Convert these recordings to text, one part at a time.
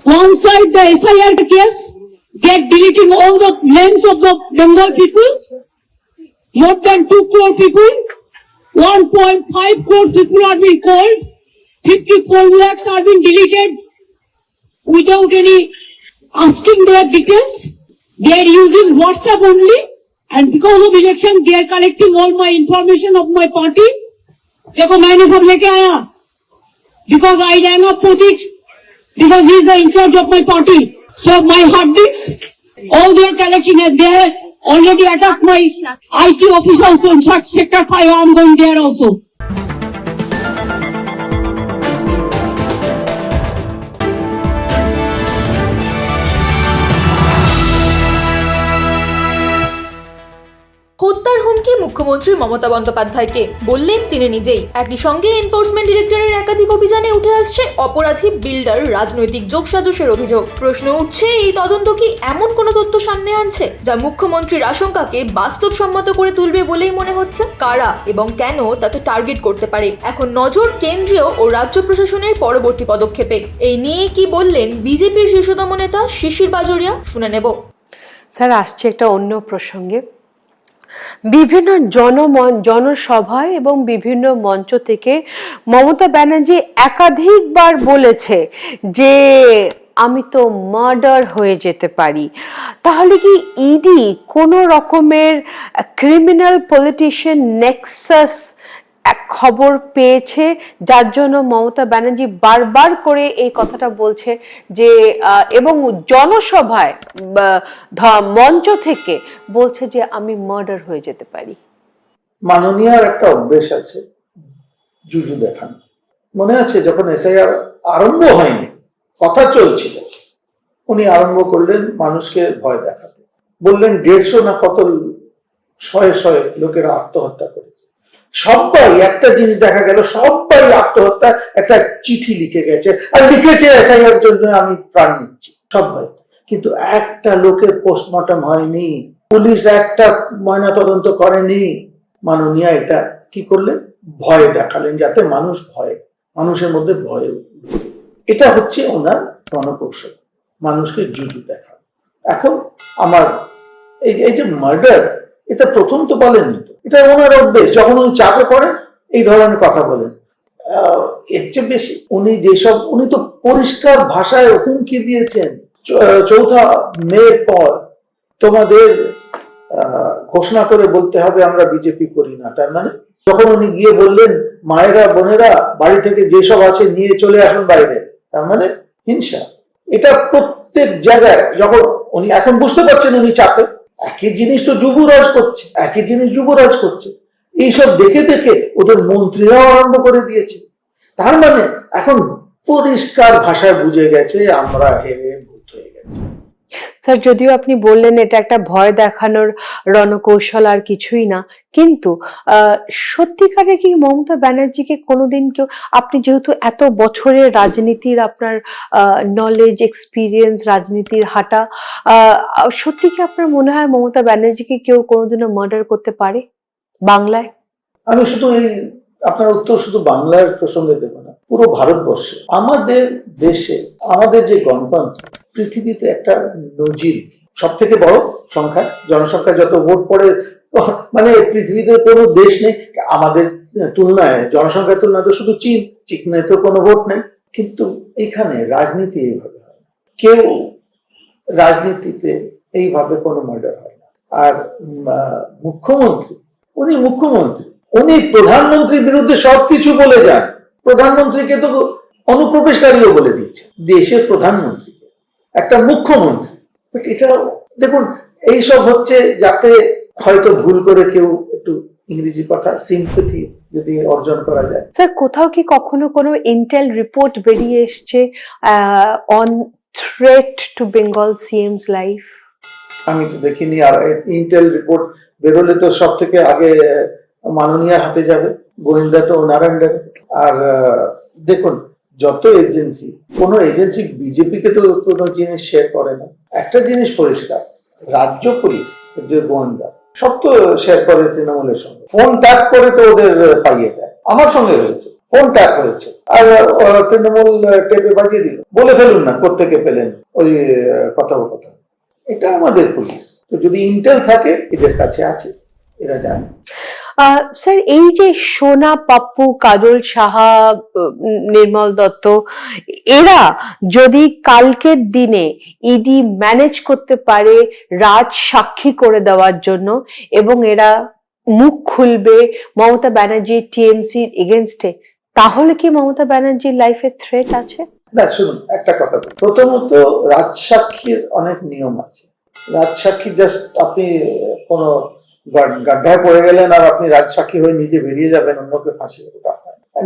One side the SIR case, get deleting all the names of the Bengal people, more than 2 crore people, 1.5 crore people are being called, 54 lakhs are being deleted without any asking their details. They are using WhatsApp only, and because of election they are collecting all my information of my party. देखो मैंने सब लेके आया because I rang up Pratik because he is the in charge of my party. So my hard disks, all they are collecting, and they have already attacked my IT office also in Sector 5. I am going there also. হত্যার হুমকি মুখ্যমন্ত্রী মমতা বন্দ্যোপাধ্যায়কে, বললেন তিনি নিজেই। একই সঙ্গে enforcement ডিরেক্টরের একাধিক অভিযানে উঠে আসছে অপরাধী বিল্ডার রাজনৈতিক যোগসাজশের অভিযোগ। প্রশ্ন উঠছে, এই তদন্ত কি এমন কোনো তথ্য সামনে আনছে যা মুখ্যমন্ত্রীর আশঙ্কাকে বাস্তবসম্মত করে তুলবে বলেই মনে হচ্ছে? কারা এবং কেন তাকে টার্গেট করতে পারে? এখন নজর কেন্দ্রীয় ও রাজ্য প্রশাসনের পরবর্তী পদক্ষেপে। এই নিয়ে কি বললেন বিজেপির শীর্ষতম নেতা শিশির বাজোরিয়া, শুনে নেব। স্যার, আসছে একটা অন্য প্রসঙ্গে। বিভিন্ন জনসভায় এবং বিভিন্ন মঞ্চ থেকে মমতা ব্যানার্জি একাধিকবার বলেছে যে আমি তো মার্ডার হয়ে যেতে পারি। তাহলে কি ইডি কোনো রকমের ক্রিমিনাল পলিটিশিয়ান নেক্সাস এক খবর পেয়েছে, যার জন্য মমতা ব্যানার্জি বারবার করে এই কথাটা বলছে যে, এবং জনসভায় মঞ্চ থেকে বলছে যে আমি মার্ডার হয়ে যেতে পারি? মাননীয়ার একটা অভ্যেস আছে জুজু দেখানো। মনে আছে যখন এসআইআর আরম্ভ হয়নি, কথা চলছিল, উনি আরম্ভ করলেন মানুষকে ভয় দেখাতে। বললেন 150 না কত শয়ে লোকেরা আত্মহত্যা করেছে। সবাই একটা জিনিস দেখা গেল, সবাই আত্মহত্যা একটা চিঠি লিখে গেছে, আর লিখেছে এসআইআর জন্য আমি প্রাণ নিচ্ছি, সবাই। কিন্তু একটা লোকের পোস্টমর্টম হয়নি, পুলিশ একটা ময়না তদন্ত করেনি। মাননীয়া এটা কি করলেন? ভয় দেখালেন, যাতে মানুষের মধ্যে ভয় ঢুকে। এটা হচ্ছে ওনার রণকৌশল, মানুষকে জুজু দেখা। এখন আমার এই যে মার্ডার, এটা প্রথম তো বলেননি, তো এটা ওনার অভ্যেস। যখন উনি চাপে পড়েন এই ধরনের কথা বলেন। এর চেয়ে বেশি উনি তো পরিষ্কার ভাষায় হুমকি দিয়েছেন, 4 মের পর তোমাদের ঘোষণা করে বলতে হবে আমরা বিজেপি করি না। তার মানে যখন উনি গিয়ে বললেন মায়েরা বোনেরা বাড়ি থেকে যেসব আছে নিয়ে চলে আসুন বাইরে, তার মানে হিংসা। এটা প্রত্যেক জায়গায় যখন উনি এখন বুঝতে পারছেন উনি চাপে, একই জিনিস তো যুবরাজ করছে। এইসব দেখে দেখে ওদের মন্ত্রীরাও আরম্ভ করে দিয়েছে। তার মানে এখন পরিষ্কার ভাষায় বুঝে গেছে আমরা হেরে ভূত হয়ে গেছি। স্যার, যদিও আপনি বললেন এটা একটা ভয় দেখানোর রণকৌশল আর কিছুই না, কিন্তু সত্যিকারে কি মমতা ব্যানার্জিকে কোনোদিন কেউ, আপনি যেহেতু এত বছরের রাজনীতির আপনার নলেজ এক্সপিরিয়েন্স, রাজনীতির হাঁটা, সত্যি কি আপনার মনে হয় মমতা ব্যানার্জিকে কেউ কোনোদিনও মার্ডার করতে পারে বাংলায়? আমি আপনার উত্তর শুধু বাংলার প্রসঙ্গে দেব না, পুরো ভারতবর্ষে, আমাদের দেশে, আমাদের যে গণতন্ত্র, পৃথিবীতে একটা নজির। সব থেকে বড় সংখ্যা, জনসংখ্যা যত ভোট পড়ে, মানে পৃথিবীতে কোনো দেশ নেই আমাদের তুলনায়, জনসংখ্যার তুলনায় তো শুধু চীনে তো কোনো ভোট নেই। কিন্তু এখানে রাজনীতি এইভাবে হয় না, কেউ রাজনীতিতে এইভাবে কোনো মার্ডার হয় না। আর মুখ্যমন্ত্রী উনি প্রধানমন্ত্রীর বিরুদ্ধে সবকিছু বলে যান। প্রধানমন্ত্রীকে তো অনুপ্রবেশকারীও বলে দিয়েছে, দেশের প্রধানমন্ত্রীকে, একটা মুখ্যমন্ত্রী। এটা দেখুন, এইসব হচ্ছে যাতে হয়তো ভুল করে কেউ একটু ইংরেজি কথা সিম্পথি যদি অর্জন করা যায়। স্যার, কোথাও কি কখনো কোনো ইন্টেল রিপোর্ট বেরিয়ে এসছে on threat to Bengal CM's life? আমি তো দেখিনি। আর ইন্টেল রিপোর্ট বেরোলে তো সব থেকে আগে মাননীয়ার হাতে যাবে, গোয়েন্দা তো ওনার আন্ডারে। আর দেখুন, যত এজেন্সি, কোনো এজেন্সি বিজেপিকে তো কোনো জিনিস শেয়ার করে না। একটা জিনিস পরিষ্কার, রাজ্য পুলিশ যে গোয়েন্দা সব তো শেয়ার করে তৃণমূলের সঙ্গে, ফোন ট্যাপ করে তো ওদের পাইয়ে দেয়। আমার সঙ্গে হয়েছে, ফোন ট্যাপ হয়েছে আর তৃণমূল টেপে বাজিয়ে দিল, বলে ফেলুন না কোত্থেকে পেলেন ওই কথোপকথন। এটা আমাদের পুলিশ, তো যদি ইন্টেল থাকে এদের কাছে আছে, এরা জানে। স্যার, এই যে সোনা, পাপ্পু, কাজল সাহা, নির্মল দত্ত, এরা যদি কালকের দিনে ইডি ম্যানেজ করতে পারে রাজ সাক্ষী করে দেওয়ার জন্য, এবং এরা মুখ খুলবে মমতা ব্যানার্জি টিএমসির এগেনস্টে, তাহলে কি মমতা ব্যানার্জির লাইফে থ্রেট আছে? না, শুনুন একটা কথা বলি। প্রথমত রাজসাক্ষীর অনেক নিয়ম আছে। রাজসাক্ষী জাস্ট আপনি কোন গাড্ডায় পড়ে গেলেন আর আপনি রাজসাক্ষী হয়ে নিজে বেরিয়ে যাবেন, অন্যকে ফাঁসি, ওটা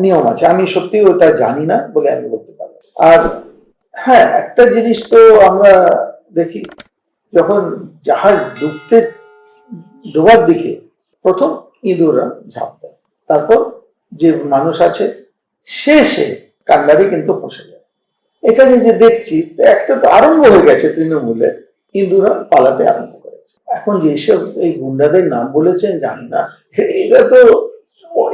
নিয়ম আছে। আমি সত্যি ওটা জানি না বলে আমি বলতে পারবো। আর হ্যাঁ, একটা জিনিস তো আমরা দেখি, যখন জাহাজ ডোবার দিকে প্রথম ইঁদুররা ঝাঁপ দেয়, তারপর যে মানুষ আছে শেষে কান্ডারি কিন্তু ফসে যায়। এখানে যে দেখছি একটা তো আরম্ভ হয়ে গেছে, তৃণমূলে ইঁদুরা পালাতে আরম্ভ করেছে। এখন যেসব এই গুন্ডাদের নাম বলেছেন জানি না,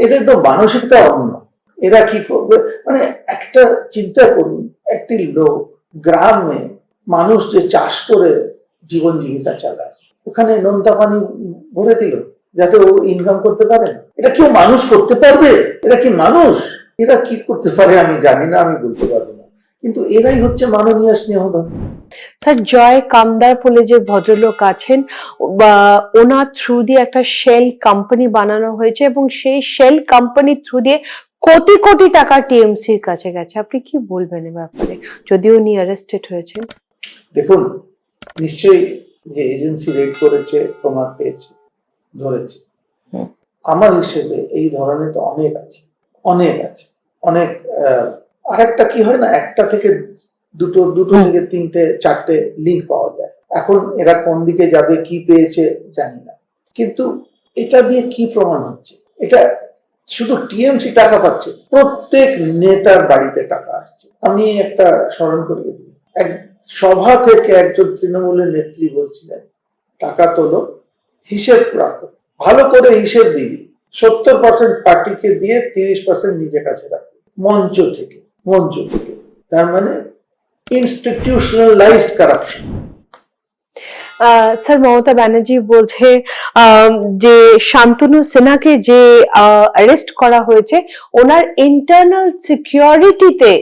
এদের তো মানসিকতা অন্য। এরা কি করবে, মানে একটা চিন্তা করুন, একটি লোক গ্রামে মানুষ যে চাষ করে জীবন জীবিকা চালায়, ওখানে নোনতা পানি ভরে দিল যাতে ও ইনকাম করতে পারে। এটা কেউ মানুষ করতে পারবে? এটা কি মানুষ? এরা কি করতে পারে আমি জানি না, আমি বলতে পারবো না, কিন্তু এরাই হচ্ছে মাননীয় স্নেহধন। স্যার, জয় কামদার বলে যে ভদ্রলোক আছেন, ওনার থ্রু দিয়ে একটা শেল কোম্পানি বানানো হয়েছে এবং সেই শেল কোম্পানির থ্রু দিয়ে কোটি কোটি টাকা টিএমসির কাছে গেছে। আপনি কি বলবেন এ ব্যাপারে, যদিও উনি অ্যারেস্টেড হয়েছেন? দেখুন, নিশ্চয়ই যে এজেন্সি রেড করেছে, প্রমাণ পেয়েছে, ধরেছে। আমার হিসেবে এই ধরনের তো অনেক আছে, অনেক। আর একটা কি হয় না, একটা থেকে দুটো থেকে তিনটে চারটে লিঙ্ক পাওয়া যায়। এখন এরা কোন দিকে যাবে, কি পেয়েছে জানি না, কিন্তু এটা দিয়ে কি প্রমাণ হচ্ছে? এটা শুধু টিএমসি টাকা পাচ্ছে, প্রত্যেক নেতার বাড়িতে টাকা আসছে। আমি একটা স্মরণ করিয়ে দিই, এক সভা থেকে একজন তৃণমূলের নেত্রী বলছিলেন, টাকা তোলো, হিসেব রাখো, ভালো করে হিসেব দিবি, 70% পার্টিকে দিয়ে 30% নিজের কাছে রাখবে। মঞ্চ থেকে। তার মানে institutionalised corruption. Sir, Mamata Banerjee বলছে যে শান্তনু সিনহাকে যে অ্যারেস্ট করা হয়েছে, ওনার ইন্টারনাল সিকিউরিটিতে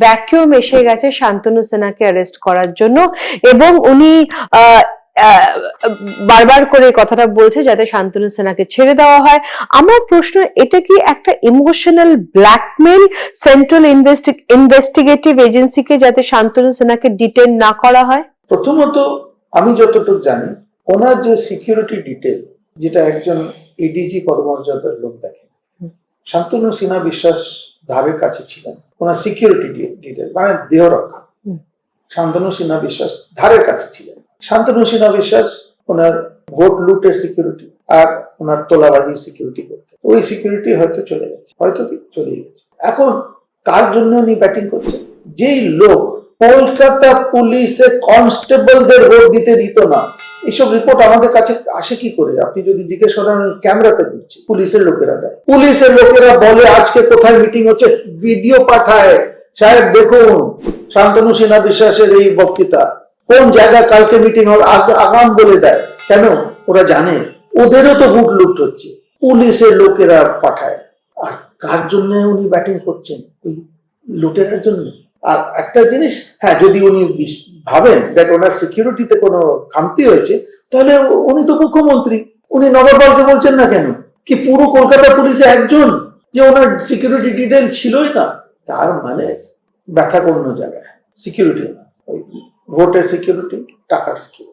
ভ্যাকুয়াম এসে গেছে শান্তনু সিনহাকে অ্যারেস্ট করার জন্য, এবং উনি বারবার করে কথাটা বলছে যাতে শান্তনু সিনহাকে ছেড়ে দেওয়া হয়। আমার প্রশ্ন, এটা কি একটা ইমোশনাল ব্ল্যাকমেল সেন্ট্রাল ইনভেস্টিগেটিভ এজেন্সিকে যাতে শান্তনু সিনহাকে ডিটেইন না করা হয়? প্রথমত আমি যতটুকু জানি, ওনার যে সিকিউরিটি ডিটেল, যেটা একজন এডিজি পদমর্যাদার লোক দেখে, শান্তনু সিনহা বিশ্বাস ধারের কাছে ছিলেন। ওনার সিকিউরিটি ডিটেল মানে দেহ রক্ষা, শান্তনু সিনহা বিশ্বাস ধারের কাছে ছিলেন। শান্তনু সিনহা বিশ্বাস ওনার ভোট লুটের সিকিউরিটি আর ওনার তোলাবাজির সিকিউরিটি করতে, ওই সিকিউরিটি হয়তো চলে গেছে, এখন কার জন্য উনি ব্যাটিং করছেন? যেই লোক কলকাতা পুলিশে কনস্টেবলদের ভোট দিতে দিত না, এইসব রিপোর্ট আমাদের কাছে আসে কি করে? আপনি যদি জিজ্ঞেস করেন, ক্যামেরাতে দিচ্ছি, পুলিশের লোকেরা দেয়। পুলিশের লোকেরা বলে আজকে কোথায় মিটিং হচ্ছে, ভিডিও পাঠায়, সাহেব দেখুন শান্তনু সিনহা বিশ্বাসের এই বক্তৃতা, কোন জায়গায় কালকে মিটিং হবে, আগাম বলে দেয়। কেন? ওরা জানে ওদেরও তো ভোট লুট হচ্ছে, পুলিশের লোকেরা পাঠায়। আর কার জন্য উনি ব্যাটিং করছেন? ওই লুটেরার জন্য। আর একটা জিনিস, হ্যাঁ, যদি উনি ভাবেন দেখ ওনার সিকিউরিটিতে কোনো খামতি হয়েছে, তাহলে উনি তো মুখ্যমন্ত্রী, উনি নগরপালকে বলছেন না কেন? কি পুরো কলকাতা পুলিশে একজন যে ওনার সিকিউরিটি ডিটেল ছিলই না? তার মানে ব্যথা অন্য জায়গায়, সিকিউরিটি না, ওই ভোটের সিকিউরিটি, টাকার সিকিউরিটি।